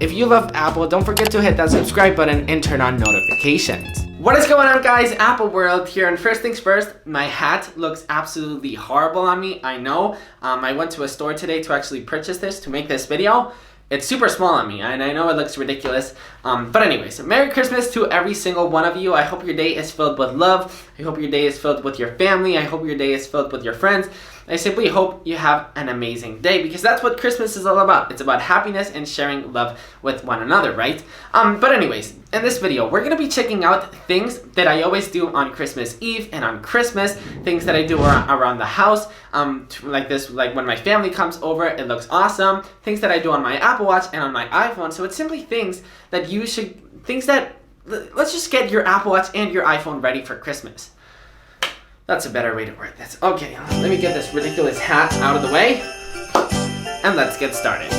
If you love Apple, don't forget to hit that subscribe button and turn on notifications. What is going on, guys? Apple World here, and first things first, my hat looks absolutely horrible on me. I know. I went to a store today to actually purchase this to make this video. It's super small on me, and I know it looks ridiculous. But anyways, Merry Christmas to every single one of you. I hope your day is filled with love. I hope your day is filled with your family. I hope your day is filled with your friends. I simply hope you have an amazing day, because that's what Christmas is all about. It's about happiness and sharing love with one another, right? But anyways, in this video, we're going to be checking out things that I always do on Christmas Eve and on Christmas, things that I do around the house, like this, like when my family comes over, it looks awesome, things that I do on my Apple Watch and on my iPhone. So it's simply things that let's just get your Apple Watch and your iPhone ready for Christmas. That's a better way to word this. Okay, let me get this ridiculous hat out of the way, and let's get started.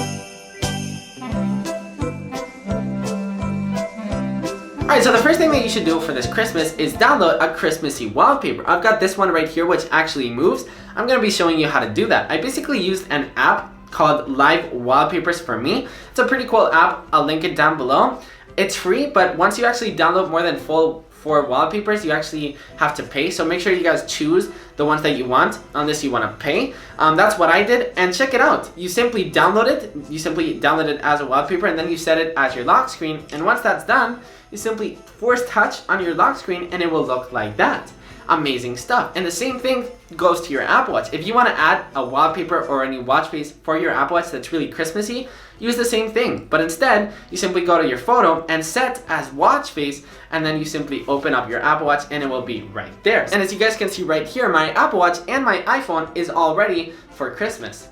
Alright, so the first thing that you should do for this Christmas is download a Christmassy wallpaper. I've got this one right here, which actually moves. I'm going to be showing you how to do that. I basically used an app called Live Wallpapers for me. It's a pretty cool app. I'll link it down below. It's free, but once you actually download more than 4 wallpapers, you actually have to pay. So make sure you guys choose the ones that you want, unless you want to pay. That's what I did, and check it out. You simply download it. You simply download it as a wallpaper, and then you set it as your lock screen. And once that's done, you simply force touch on your lock screen, and it will look like that. Amazing stuff. And the same thing goes to your Apple Watch. If you want to add a wallpaper or a new watch face for your Apple Watch that's really Christmassy, use the same thing. But instead, you simply go to your photo and set as watch face, and then you simply open up your Apple Watch and it will be right there. And as you guys can see right here, my Apple Watch and my iPhone is all ready for Christmas.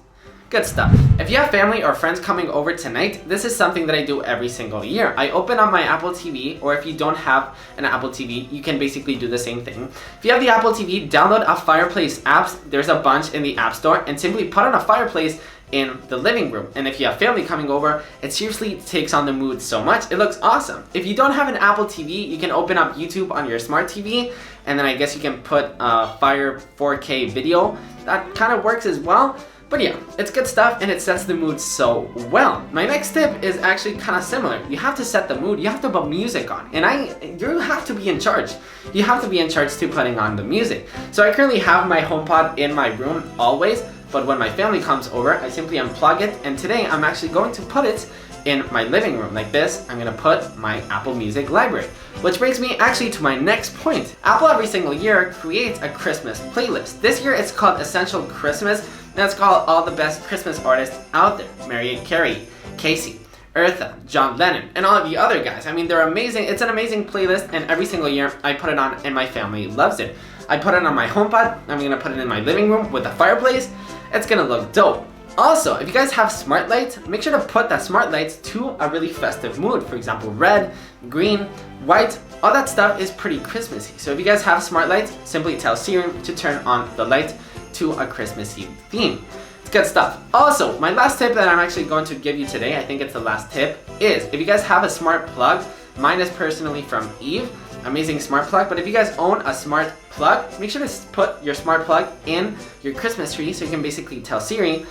Good stuff. If you have family or friends coming over tonight, this is something that I do every single year. I open up my Apple TV, or if you don't have an Apple TV, you can basically do the same thing. If you have the Apple TV, download a fireplace apps. There's a bunch in the App Store, and simply put on a fireplace in the living room. And if you have family coming over, it seriously takes on the mood so much. It looks awesome. If you don't have an Apple TV, you can open up YouTube on your smart TV, and then I guess you can put Fire 4K video. That kind of works as well. But yeah, it's good stuff, and it sets the mood so well. My next tip is actually kind of similar. You have to set the mood. You have to put music on, and you have to be in charge. You have to be in charge to putting on the music. So I currently have my HomePod in my room always, but when my family comes over, I simply unplug it, and today I'm actually going to put it in my living room like this. I'm going to put my Apple Music library. Which brings me actually to my next point. Apple every single year creates a Christmas playlist. This year it's called Essential Christmas, and it's called all the best Christmas artists out there. Mariah Carey, Casey, Eartha, John Lennon, and all of the other guys. I mean, they're amazing. It's an amazing playlist, and every single year I put it on, and my family loves it. I put it on my HomePod. I'm going to put it in my living room with a fireplace. It's going to look dope. Also, if you guys have smart lights, make sure to put that smart lights to a really festive mood. For example, red, green, white, all that stuff is pretty Christmassy. So if you guys have smart lights, simply tell Siri to turn on the light to a Christmassy theme. It's good stuff. Also, my last tip that I'm actually going to give you today, I think it's the last tip, is if you guys have a smart plug, mine is personally from Eve, amazing smart plug, but if you guys own a smart plug, make sure to put your smart plug in your Christmas tree, so you can basically tell Siri,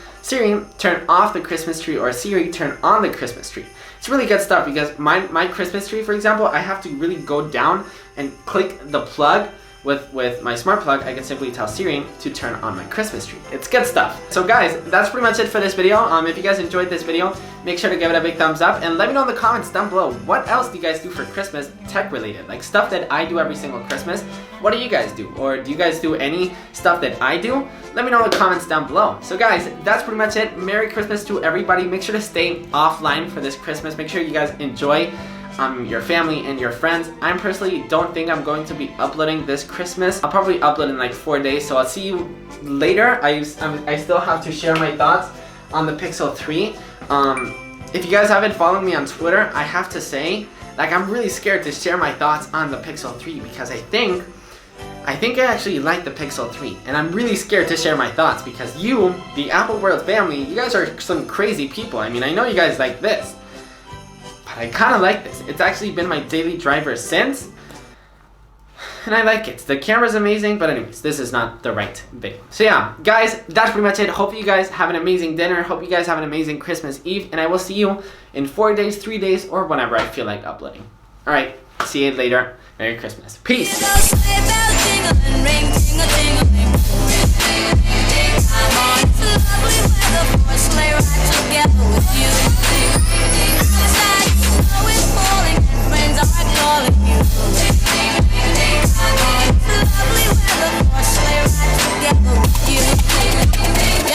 turn off the Christmas tree, or Siri, turn on the Christmas tree. It's really good stuff, because my Christmas tree, for example, I have to really go down and click the plug. With my smart plug, I can simply tell Siri to turn on my Christmas tree. It's good stuff. So guys, that's pretty much it for this video. If you guys enjoyed this video, make sure to give it a big thumbs up, and let me know in the comments down below, what else do you guys do for Christmas tech related? Like stuff that I do every single Christmas. What do you guys do? Or do you guys do any stuff that I do? Let me know in the comments down below. So guys, that's pretty much it. Merry Christmas to everybody. Make sure to stay offline for this Christmas. Make sure you guys enjoy your family and your friends. I personally don't think I'm going to be uploading this Christmas. I'll probably upload in like 4 days, so I'll see you later. I still have to share my thoughts on the Pixel 3. If you guys haven't followed me on Twitter, I have to say, like, I'm really scared to share my thoughts on the Pixel 3, because I think I actually like the Pixel 3, and I'm really scared to share my thoughts, because you, the Apple World family, you guys are some crazy people. I mean, I know you guys like this, but I kind of like this. It's actually been my daily driver since. and I like it. The camera's amazing, but anyways, this is not the right video. So yeah, guys, that's pretty much it. Hope you guys have an amazing dinner. Hope you guys have an amazing Christmas Eve, and I will see you in 4 days, 3 days, or whenever I feel like uploading. All right, see you later. Merry Christmas. Peace.